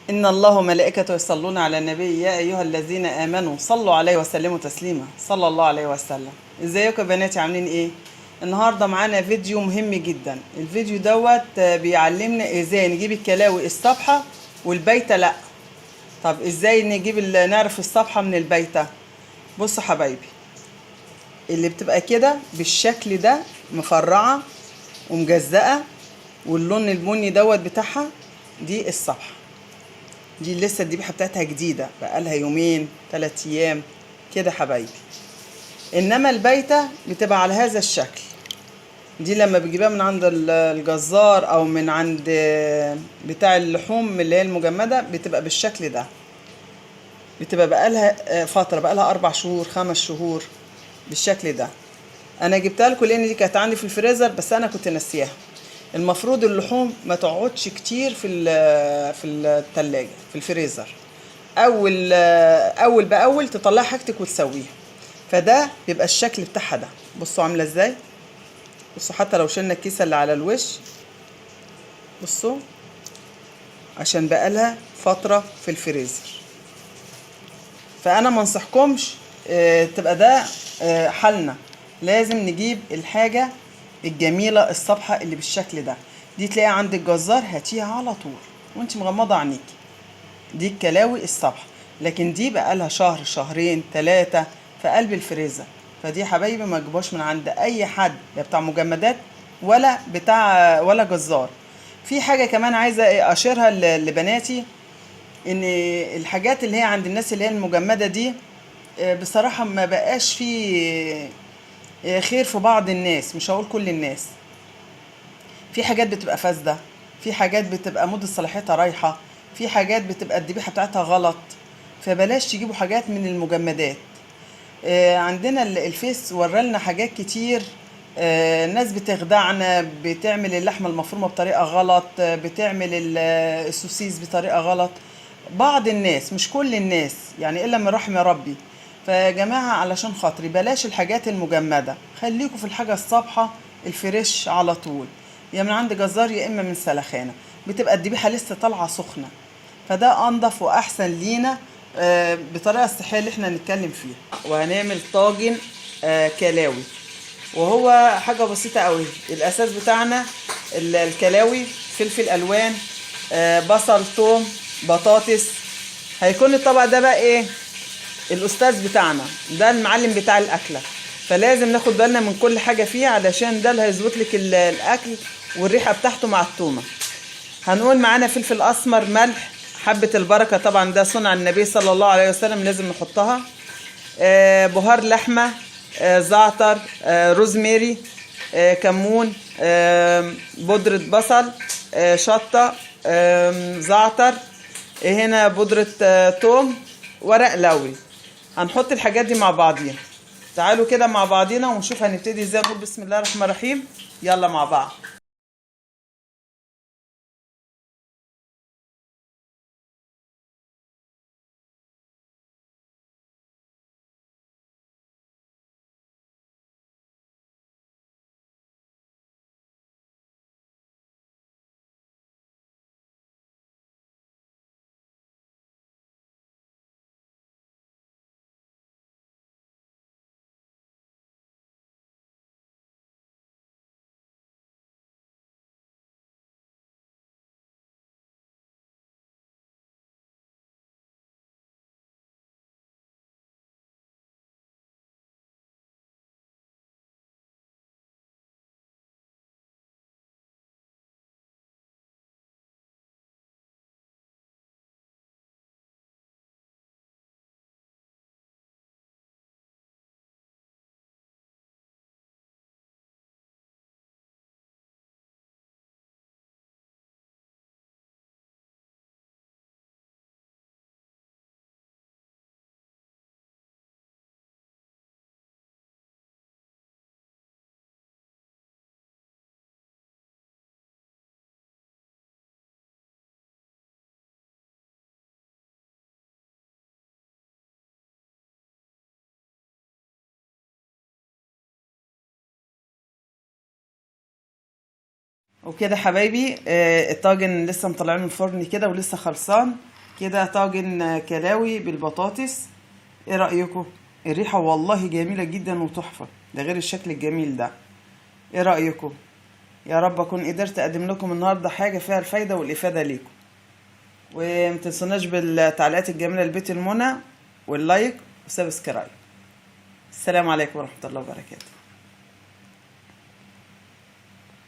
إن الله وملائكته يصلون على النبي يا أيها الذين آمنوا صلوا عليه وسلموا تسليما صلى الله عليه وسلم. ازيكم يا بناتي، عاملين ايه؟ النهارده معانا فيديو مهم جدا. الفيديو دوت بيعلمنا ازاي نجيب الكلاوي الصبحة والبيتة لا. طب ازاي نعرف الصبحة من البيتة؟ بصوا حبايبي، اللي بتبقى كده بالشكل ده مفرعة ومجزأة واللون البني دوت بتاعها دي الصبحة. دي لسه الذبيحه بتاعتها جديده، بقالها يومين 3 ايام كده حبايبي. انما البيته بتبقى على هذا الشكل. دي لما بتجيبها من عند الجزار او من عند بتاع اللحوم اللي هي المجمده بتبقى بالشكل ده. بتبقى بقالها فتره، بقالها 4 شهور 5 شهور بالشكل ده. انا جبتها لكم لان دي كانت عندي في الفريزر بس انا كنت ناسياها. المفروض اللحوم ما تقعدش كتير في التلاجة في الفريزر. اول باول تطلعي حاجتك وتسويها. فده بيبقى الشكل بتاعها ده. بصوا عامله ازاي، بصوا حتى لو شلنا الكيسه اللي على الوش بصوا، عشان بقالها فتره في الفريزر. فانا ما انصحكمش تبقى ده حالنا. لازم نجيب الحاجه الجميله الصبحه اللي بالشكل ده. دي تلاقيها عند الجزار، هاتيها على طول وانت مغمضه عينيكي. دي الكلاوي الصبح. لكن دي بقالها شهر شهرين 3 في قلب الفريزر. فدي حبايبي ما تجيبوش من عند اي حد، لا بتاع مجمدات ولا جزار. في حاجه كمان عايزه اشيرها لبناتي، ان الحاجات اللي هي عند الناس اللي هي المجمده دي بصراحه ما بقاش في خير في بعض الناس، مش هقول كل الناس. في حاجات بتبقى فاسده، في حاجات بتبقى مدة صلاحيتها رايحه، في حاجات بتبقى الذبيحه بتاعتها غلط. فبلاش تجيبوا حاجات من المجمدات. عندنا الفيس ورالنا حاجات كتير. ناس بتخدعنا، بتعمل اللحمه المفرومه بطريقه غلط، بتعمل السوسيس بطريقه غلط. بعض الناس، مش كل الناس يعني، الا من رحم ربي. فيا جماعه علشان خاطري بلاش الحاجات المجمده، خليكوا في الحاجه الصبحه الفريش على طول، يا من عند جزار يا اما من سلخانه. بتبقى الذبيحه لسه طالعه سخنه. فده انضف واحسن لينا بطريقه الصحيه اللي احنا نتكلم فيها. وهنعمل طاجن كلاوي، وهو حاجه بسيطه قوي. الاساس بتاعنا الكلاوي، فلفل الوان، بصل، ثوم، بطاطس. هيكون الطبق ده بقى ايه؟ الاستاذ بتاعنا ده المعلم بتاع الاكله. فلازم ناخد بالنا من كل حاجه فيه علشان ده اللي هيظبط لك الاكل والريحه بتاعته مع التومه. هنقول معانا فلفل اسمر، ملح، حبه البركه طبعا ده صنع النبي صلى الله عليه وسلم لازم نحطها، بهار لحمه، زعتر، روزميري، كمون، بودره بصل، شطه، زعتر، هنا بودره توم، ورق لوري. هنحط الحاجات دي مع بعضينا. تعالوا كده مع بعضينا ونشوف هنبتدي ازاي. نقول بسم الله الرحمن الرحيم، يلا مع بعض. وكده حبايبي الطاجن لسه مطلعينه من الفرن كده ولسه خلصان. كده طاجن كلاوي بالبطاطس. ايه رأيكم؟ الريحة والله جميلة جدا وتحفة، ده غير الشكل الجميل ده. ايه رأيكم؟ يا رب اكون قدرت اقدم لكم النهارده حاجة فيها الفايدة والافادة ليكم. ومتنسوناش بالتعليقات الجميلة لبيت المنى واللايك وسبسكرايب. السلام عليكم ورحمة الله وبركاته.